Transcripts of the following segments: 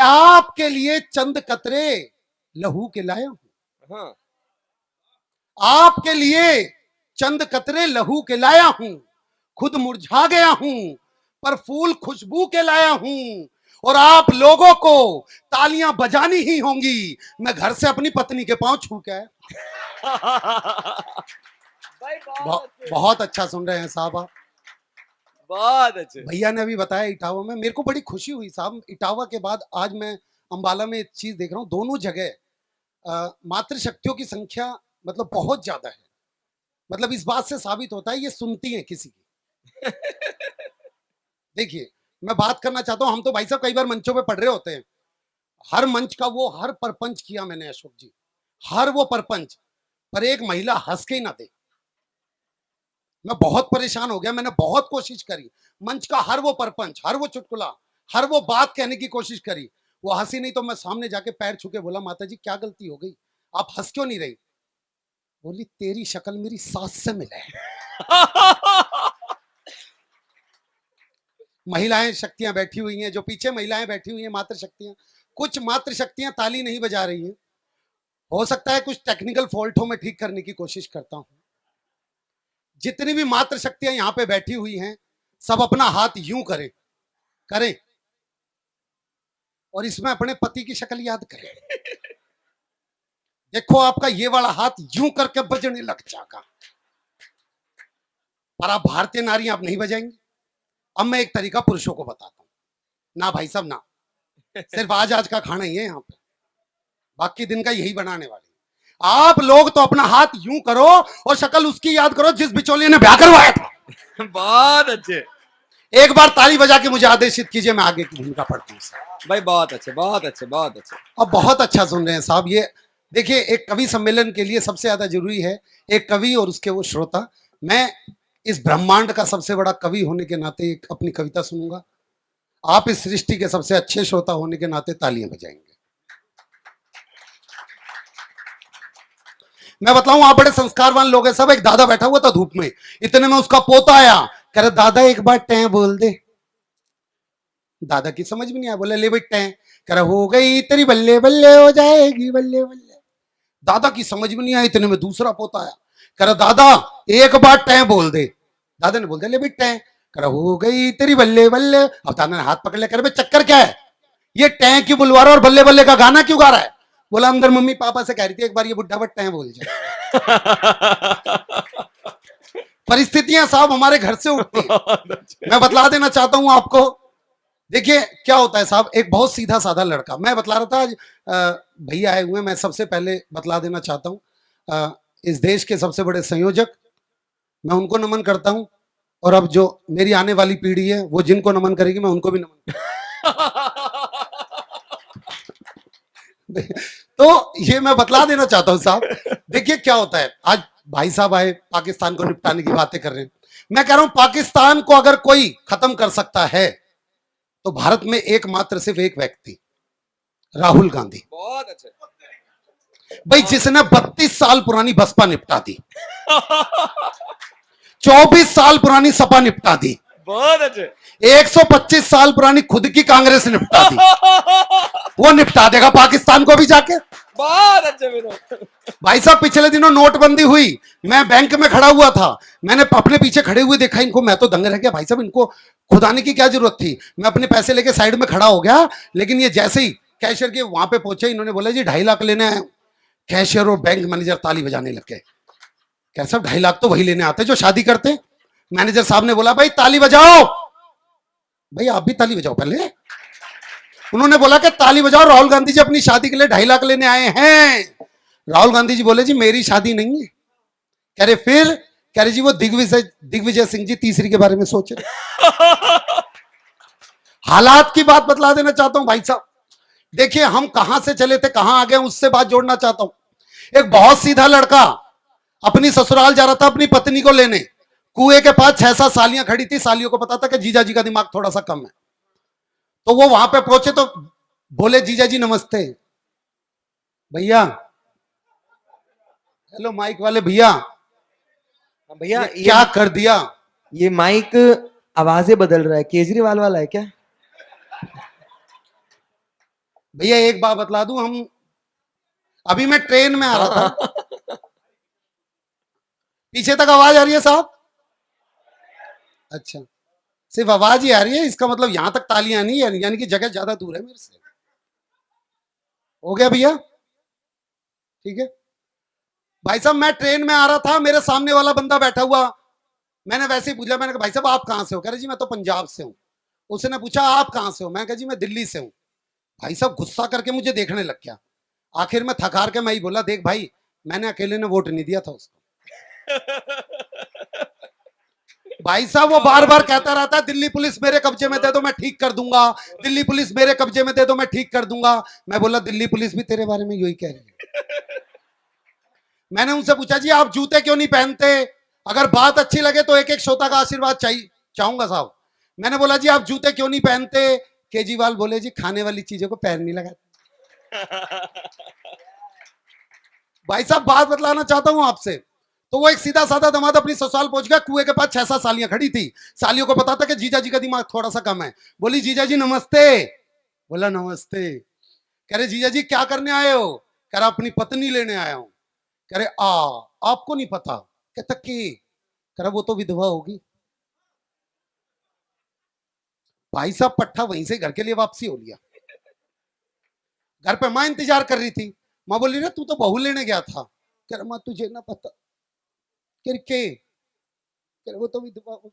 आपके लिए चंद कतरे लहू के लाया हूं। हाँ। आपके लिए चंद कतरे लहू के लाया हूं, खुद मुरझा गया हूं पर फूल खुशबू के लाया हूं, और आप लोगों को तालियां बजानी ही होंगी। मैं घर से अपनी पत्नी के पांव छू के आया। बहुत अच्छा सुन रहे हैं साहब आप। बहुत अच्छे। भैया ने अभी बताया इटावा में, मेरे को बड़ी खुशी हुई साहब। इटावा के बाद आज मैं अंबाला में एक चीज देख रहा हूँ, दोनों जगह मातृशक्तियों की संख्या मतलब बहुत ज्यादा है। मतलब इस बात से साबित होता है ये सुनती है किसी की। देखिए मैं बात करना चाहता हूं, हम तो भाई साहब कई बार मंचों पे पढ़ रहे होते हैं, हर मंच का वो हर परपंच किया मैंने अशोक जी, हर वो परपंच, पर एक महिला हंस के ही ना दे। मैं बहुत परेशान हो गया, मैंने बहुत कोशिश करी, मंच का हर वो परपंच, हर वो चुटकुला, हर वो बात कहने की कोशिश करी, वो हंसी नहीं। तो मैं सामने जाके पैर छू के बोला, माता जी क्या गलती हो गई, आप हंस क्यों नहीं रही? बोली तेरी शक्ल मेरी सास से मिले। महिलाएं शक्तियां बैठी हुई हैं, जो पीछे महिलाएं बैठी हुई हैं मातृ शक्तियां, कुछ मातृ शक्तियां ताली नहीं बजा रही हैं। हो सकता है कुछ टेक्निकल फॉल्ट हो, मैं ठीक करने की कोशिश करता हूं। जितनी भी मातृ शक्तियां यहां पे बैठी हुई हैं, सब अपना हाथ यूं करें करें और इसमें अपने पति की शक्ल याद करें। देखो आपका ये वाला हाथ यूं करके बजने लग जाएगा, पर आप भारतीय नारी आप नहीं बजाएंगे। अब मैं एक तरीका पुरुषों को बताता हूं ना भाई साहब ना, सिर्फ आज का खाना ही है यहाँ पे, बाकी दिन का यही बनाने वाले। आप लोग तो अपना हाथ यूं करो और शक्ल उसकी याद करो जिस बिचौलिए ने ब्याह करवाया था। बहुत अच्छे। एक बार ताली बजा के मुझे आदेशित कीजिए, मैं आगे की भूमिका पढ़ता हूँ। भाई बहुत अच्छे, बहुत अच्छे, बहुत अच्छे। अब बहुत अच्छा सुन रहे हैं साहब। ये देखिए एक कवि सम्मेलन के लिए सबसे ज्यादा जरूरी है एक कवि और उसके वो श्रोता। मैं इस ब्रह्मांड का सबसे बड़ा कवि होने के नाते एक अपनी कविता सुनूंगा, आप इस सृष्टि के सबसे अच्छे श्रोता होने के नाते तालियां बजाएंगे। मैं बताऊं आप बड़े संस्कारवान लोग हैं सब। एक दादा बैठा हुआ था धूप में, इतने में उसका पोता आया, कह रहा दादा एक बार टैं बोल दे। दादा की समझ में नहीं आया, बोले ले भाई टैं, कह रहा हो गई तेरी बल्ले बल्ले हो जाएगी बल्ले बल्ले। दादा की समझ में नहीं आया, इतने में दूसरा पोता आया, कह रहा दादा एक बार टैं बोल दे। दादा ने बोल दिया ले भाई टैं, कह रहा हो गई तेरी बल्ले बल्ले। अब दादा ने हाथ पकड़ लिया, कह रहा चक्कर क्या है, ये टैं क्यों बुलवा रहा और बल्ले बल्ले का गाना क्यों गा रहा है? बोला अंदर मम्मी पापा से कह रही थी एक बार ये बुढ़ा बट्टा है बोल जाए। परिस्थितियां साहब हमारे घर से उठती हैं। मैं बतला देना चाहता हूं आपको, देखिए क्या होता है साहब, एक बहुत सीधा साधा लड़का, मैं बतला रहा था आज भैया आए हुए, मैं सबसे पहले बतला देना चाहता हूं इस देश के सबसे बड़े संयोजक, मैं उनको नमन करता हूं, और अब जो मेरी आने वाली पीढ़ी है वो जिनको नमन करेगी मैं उनको भी नमन तो ये मैं बतला देना चाहता हूं साहब। देखिए क्या होता है, आज भाई साहब आए पाकिस्तान को निपटाने की बातें कर रहे हैं, मैं कह रहा हूं पाकिस्तान को अगर कोई खत्म कर सकता है तो भारत में एकमात्र सिर्फ एक व्यक्ति, राहुल गांधी। बहुत अच्छे भाई जिसने 32 साल पुरानी बसपा निपटा दी, 24 साल पुरानी सपा निपटा दी, बहुत अच्छे 125 साल पुरानी खुद की कांग्रेस निपटा दी, वो निपटा देगा पाकिस्तान को भी जाके। बहुत अच्छे विनोद। भाई साहब पिछले दिनों नोटबंदी हुई, मैं बैंक में खड़ा हुआ था, मैंने अपने पीछे खड़े हुए देखा इनको, मैं तो दंग रह गया भाई साहब, इनको खुदाने की क्या जरूरत थी। मैं अपने पैसे लेके साइड में खड़ा हो गया, लेकिन ये जैसे ही कैशियर के वहां पे पहुंचे, इन्होंने बोला जी 2.5 लाख लेने आए। कैशियर और बैंक मैनेजर ताली बजाने लग गए, कह साहब 2.5 लाख तो वही लेने आते जो शादी करते। मैनेजर साहब ने बोला भाई ताली बजाओ, भाई आप भी ताली बजाओ पहले। उन्होंने बोला कि ताली बजाओ, राहुल गांधी जी अपनी शादी के लिए 2.5 लाख लेने आए हैं। राहुल गांधी जी बोले जी मेरी शादी नहीं है। कह रहे फिर? कह रहे जी वो दिग्विजय सिंह जी तीसरी के बारे में सोच रहे। हालात की बात बतला देना चाहता हूं भाई साहब। देखिए हम कहां से चले थे कहां आ गए, उससे बात जोड़ना चाहता हूं। एक बहुत सीधा लड़का अपनी ससुराल जा रहा था अपनी पत्नी को लेने, कुएं के पास 6-7 सालियां खड़ी थी, सालियों को पता था कि जीजा जी का दिमाग थोड़ा सा कम है, तो वो वहां पे पहुंचे तो बोले जीजा जी नमस्ते। भैया हेलो माइक वाले भैया, भैया क्या कर दिया, ये माइक आवाजें बदल रहा है, केजरीवाल वाला है क्या? भैया एक बात बतला दूं, हम अभी मैं ट्रेन में आ रहा था, पीछे तक आवाज आ रही है साहब? अच्छा, सिर्फ आवाज ही आ रही है, इसका मतलब यहां तक तालियां नहीं है, यानी कि जगह ज्यादा दूर है मेरे से। हो गया भैया? ठीक है भाई साहब, मैं ट्रेन में आ रहा था, मेरे सामने वाला बंदा बैठा हुआ, मैंने वैसे ही पूछा, मैंने कहा भाई साहब आप कहां से हो? कह रहे जी मैं तो पंजाब से हूं। उसने पूछा आप कहां से हो? मैं कहा जी मैं दिल्ली से हूं। भाई साहब गुस्सा करके मुझे देखने लग गया। आखिर में थक हार के मैं ही बोला, देख भाई मैंने अकेले ने वोट नहीं दिया था उसको। भाई साहब वो बार बार कहता रहता है दिल्ली पुलिस मेरे कब्जे में दे दो मैं ठीक कर दूंगा, दिल्ली पुलिस मेरे कब्जे में दे दो मैं ठीक कर दूंगा। मैं बोला दिल्ली पुलिस भी तेरे बारे में यही कह रही है। मैंने उनसे पूछा जी आप जूते क्यों नहीं पहनते? अगर बात अच्छी लगे तो एक एक श्रोता का आशीर्वाद चाहिए चाहूंगा साहब। मैंने बोला जी आप जूते क्यों नहीं पहनते? केजरीवाल बोले जी खाने वाली चीजों को पैर नहीं लगाते। भाई साहब बात बतलाना चाहता हूं आपसे। तो वो एक सीधा साधा दामाद अपनी ससुराल पहुंच गया, कुएं के पास 6-7 सालियां खड़ी थी। सालियों को पता था कि जीजा जी का दिमाग थोड़ा सा कम है। बोली जीजा जी नमस्ते। बोला नमस्ते। कह रहे जीजा जी क्या करने आए हो? कह रहा अपनी पत्नी लेने आया हूं। कह रहे आपको नहीं पता? कहता कि कह रहा वो तो विधवा होगी। भाई साहब पट्टा वहीं से घर के लिए वापसी हो लिया। घर पे माँ इंतजार कर रही थी। माँ बोली ना तू तो बहू लेने गया था। कह रहा माँ तुझे ना पता। कह रहे वो तो विधवा होगी।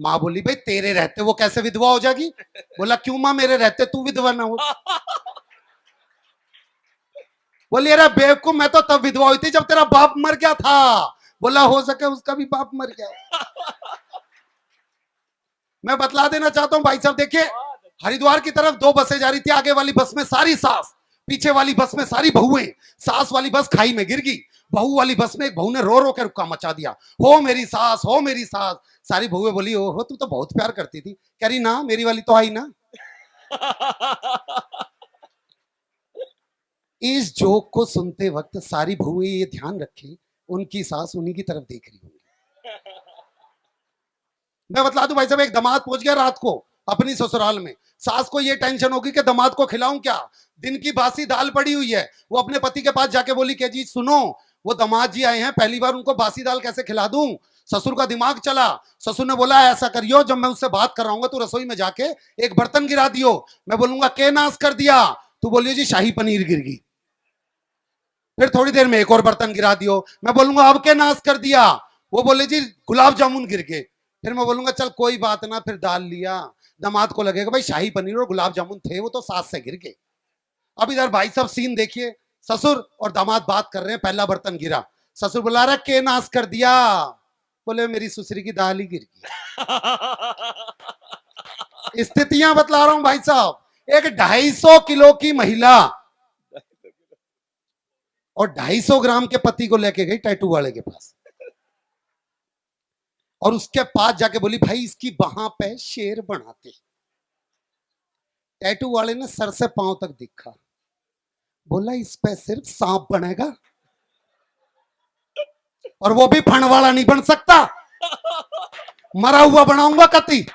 माँ बोली भाई तेरे रहते वो कैसे विधवा हो जाएगी? बोला क्यों माँ मेरे रहते तू विधवा ना हो? बोली अरे बेवकूफ मैं तो तब विधवा हुई थी जब तेरा बाप मर गया था। बोला हो सके उसका भी बाप मर गया। मैं बतला देना चाहता हूं भाई साहब, देखिए हरिद्वार की तरफ 2 बसें जा रही थी, आगे वाली बस में सारी सास, पीछे वाली बस में सारी बहुएं। सास वाली बस खाई में गिर गई, बहू वाली बस में एक बहू ने रो रो के रुक्का मचा दिया, हो मेरी सास हो मेरी सास। सारी बहुएं बोली ओहो तू तो बहुत प्यार करती थी। कह रही ना मेरी वाली तो आई ना। इस जोक को सुनते वक्त सारी बहुएं ये ध्यान रखें उनकी सास उन्हीं की तरफ देख रही होंगी। मैं बतला दूं भाई साहब, एक दामाद पहुंच गया रात को अपनी ससुराल में। सास को ये टेंशन होगी कि दामाद को खिलाऊं क्या, दिन की बासी दाल पड़ी हुई है। वो अपने पति के पास जाके बोली कि जी सुनो वो दामाद जी आए हैं, पहली बार उनको बासी दाल कैसे खिला दूं। ससुर का दिमाग चला। ससुर ने बोला ऐसा करियो जब मैं उससे बात कर रहा हूँ तो रसोई में जाके एक बर्तन गिरा दियो, मैं बोलूंगा के नाश कर दिया, तू बोलियो जी शाही पनीर गिर गई। फिर थोड़ी देर में एक और बर्तन गिरा दियो, मैं बोलूंगा अब के नाश कर दिया, वो बोले जी गुलाब जामुन गिर गए। फिर मैं बोलूंगा चल कोई बात ना, फिर दाल लिया। दामाद को लगेगा भाई शाही पनीर और गुलाब जामुन थे वो तो सास से गिर गए। अब इधर भाई साहब सीन देखिए, ससुर और दामाद बात कर रहे हैं, पहला बर्तन गिरा, ससुर बुला रहा के नाश कर दिया, बोले मेरी सुसरी की दाल ही गिर गई। स्थितियां बतला रहा हूं भाई साहब। एक 250 किलो की महिला और 250 ग्राम के पति को लेके गई टैटू वाले के पास, और उसके पास जाके बोली भाई इसकी बाहां पे शेर बनाते। टैटू वाले ने सर से पांव तक दिखा, बोला इस पे सिर्फ सांप बनेगा और वो भी फण वाला नहीं बन सकता, मरा हुआ बनाऊंगा कति,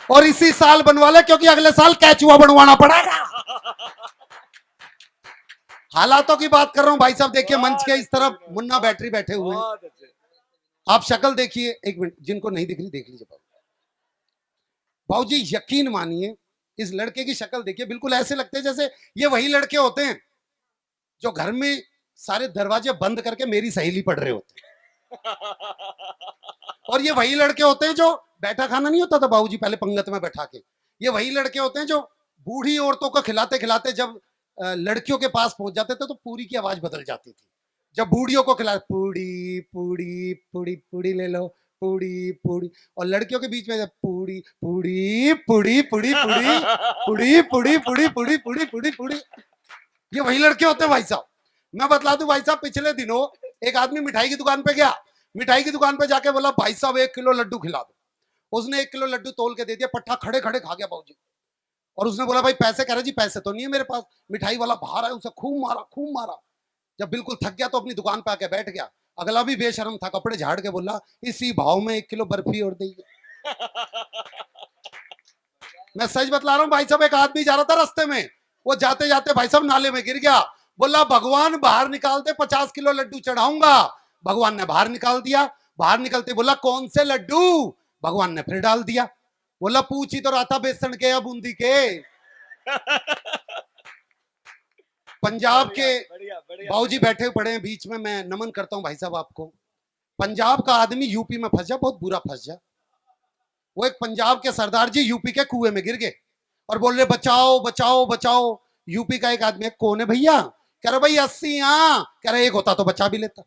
और इसी साल बनवा ले क्योंकि अगले साल कैचुआ बनवाना पड़ेगा। हालातों की बात कर रहा हूं भाई साहब। देखिए मंच के इस तरफ मुन्ना बैटरी बैठे हुए हैं, आप शक्ल देखिए, एक मिनट जिनको नहीं दिख रही देख लीजिए। बाबू जी यकीन मानिए इस लड़के की शक्ल देखिए, बिल्कुल ऐसे लगते हैं जैसे ये वही लड़के होते हैं जो घर में सारे दरवाजे बंद करके मेरी सहेली पढ़ रहे होते हैं। और ये वही लड़के होते हैं जो बैठा खाना नहीं होता था बाबूजी पहले पंगत में बैठा के, ये वही लड़के होते हैं जो बूढ़ी औरतों को खिलाते खिलाते जब लड़कियों के पास पहुंच जाते थे तो पूरी की आवाज बदल जाती थी। जब बूढ़ियों को खिला पूड़ी पूड़ी पूड़ी पूड़ी ले लो पूड़ी पूड़ी, और लड़कियों के बीच में पूड़ी पूड़ी पूड़ी पूड़ी पूड़ी पूड़ी पूड़ी पूड़ी पूड़ी पूड़ी पूड़ी पूड़ी, ये वही लड़के होते हैं भाई साहब। मैं बतला दूं भाई साहब, पिछले दिनों एक आदमी मिठाई की दुकान पे गया, मिठाई की दुकान पे जाके बोला भाई साहब 1 किलो लड्डू खिला दो। उसने 1 किलो लड्डू तोल के दे दिया, पट्टा खड़े खड़े खा गया बाबूजी। और उसने बोला भाई पैसे, कह रहे जी पैसे तो नहीं है मेरे पास। मिठाई वाला बाहर आया, उसे खूब मारा खूब मारा। जब बिल्कुल थक गया तो अपनी दुकान पे आके बैठ गया। अगला भी बेशरम था, कपड़े झाड़ के बोला इसी भाव में 1 किलो बर्फी और देगी। मैं सच बतला रहा हूँ भाई साहब, एक आदमी जा रहा था रास्ते में, वो जाते जाते भाई साहब नाले में गिर गया, बोला भगवान बाहर निकालते 50 किलो लड्डू चढ़ाऊंगा। भगवान ने बाहर निकाल दिया, बाहर निकलते बोला कौन से लड्डू, भगवान ने फिर डाल दिया। बोला पूछ ही तो रहा था बेसन के या बूंदी के। पंजाब के बढ़िया बढ़िया बाबूजी बैठे पड़े हैं बीच में, मैं नमन करता हूं भाई साहब आपको। पंजाब का आदमी यूपी में फंस जा, बहुत बुरा फंस जा। वो एक पंजाब के सरदार जी यूपी के कुएं में गिर गए और बोल रहे बचाओ बचाओ बचाओ। यूपी का एक आदमी, कौन है भैया, कह रहे भाई 80। हाँ, कह रहे एक होता तो बचा भी लेता।